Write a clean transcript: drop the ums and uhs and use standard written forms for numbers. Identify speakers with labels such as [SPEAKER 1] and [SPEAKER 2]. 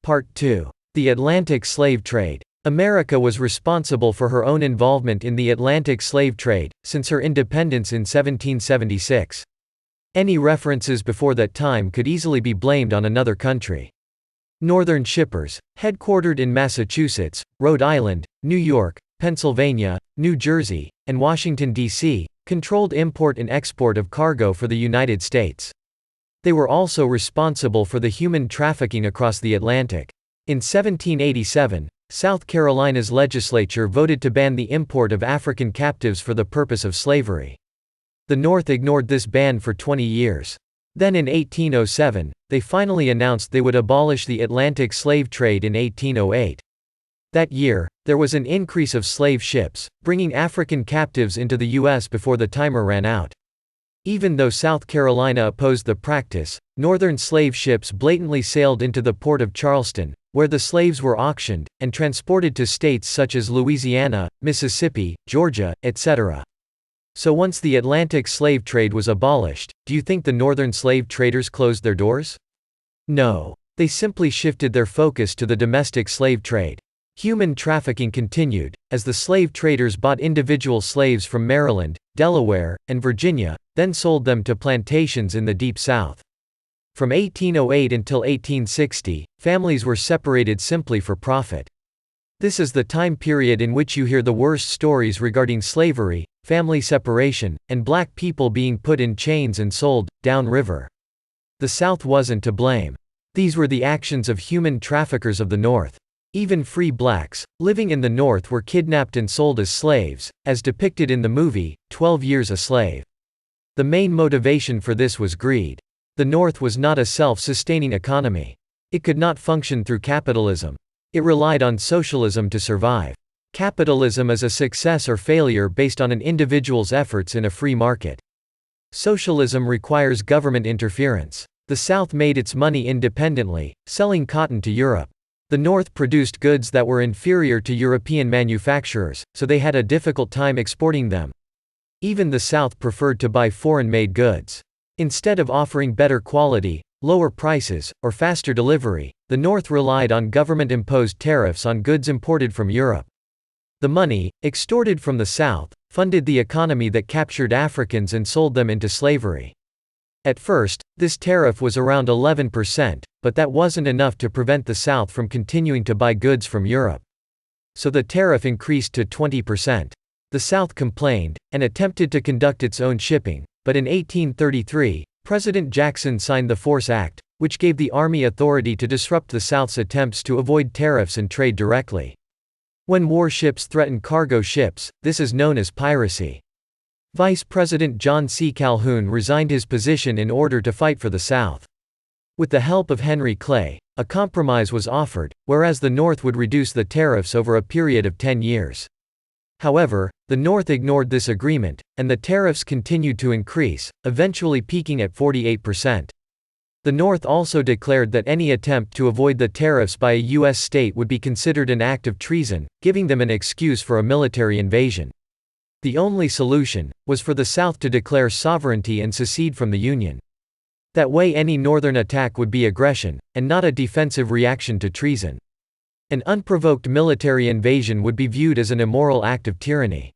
[SPEAKER 1] Part 2. The Atlantic Slave Trade. America was responsible for her own involvement in the Atlantic slave trade, since her independence in 1776. Any references before that time could easily be blamed on another country. Northern shippers, headquartered in Massachusetts, Rhode Island, New York, Pennsylvania, New Jersey, and Washington, D.C., controlled import and export of cargo for the United States. They were also responsible for the human trafficking across the Atlantic. In 1787, South Carolina's legislature voted to ban the import of African captives for the purpose of slavery. The North ignored this ban for 20 years. Then in 1807, they finally announced they would abolish the Atlantic slave trade in 1808. That year, there was an increase of slave ships, bringing African captives into the U.S. before the timer ran out. Even though South Carolina opposed the practice, Northern slave ships blatantly sailed into the port of Charleston, where the slaves were auctioned, and transported to states such as Louisiana, Mississippi, Georgia, etc. So once the Atlantic slave trade was abolished, do you think the Northern slave traders closed their doors? No. They simply shifted their focus to the domestic slave trade. Human trafficking continued, as the slave traders bought individual slaves from Maryland, Delaware, and Virginia, then sold them to plantations in the Deep South. From 1808 until 1860, families were separated simply for profit. This is the time period in which you hear the worst stories regarding slavery, family separation, and black people being put in chains and sold, downriver. The South wasn't to blame. These were the actions of human traffickers of the North. Even free blacks, living in the North, were kidnapped and sold as slaves, as depicted in the movie, 12 Years a Slave. The main motivation for this was greed. The North was not a self-sustaining economy. It could not function through capitalism. It relied on socialism to survive. Capitalism is a success or failure based on an individual's efforts in a free market. Socialism requires government interference. The South made its money independently, selling cotton to Europe. The North produced goods that were inferior to European manufacturers, so they had a difficult time exporting them. Even the South preferred to buy foreign-made goods. Instead of offering better quality, lower prices, or faster delivery, the North relied on government-imposed tariffs on goods imported from Europe. The money, extorted from the South, funded the economy that captured Africans and sold them into slavery. At first, this tariff was around 11%, but that wasn't enough to prevent the South from continuing to buy goods from Europe. So the tariff increased to 20%. The South complained, and attempted to conduct its own shipping, but in 1833, President Jackson signed the Force Act, which gave the Army authority to disrupt the South's attempts to avoid tariffs and trade directly. When warships threaten cargo ships, this is known as piracy. Vice President John C. Calhoun resigned his position in order to fight for the South. With the help of Henry Clay, a compromise was offered, whereas the North would reduce the tariffs over a period of 10 years. However, the North ignored this agreement, and the tariffs continued to increase, eventually peaking at 48%. The North also declared that any attempt to avoid the tariffs by a U.S. state would be considered an act of treason, giving them an excuse for a military invasion. The only solution was for the South to declare sovereignty and secede from the Union. That way any Northern attack would be aggression, and not a defensive reaction to treason. An unprovoked military invasion would be viewed as an immoral act of tyranny.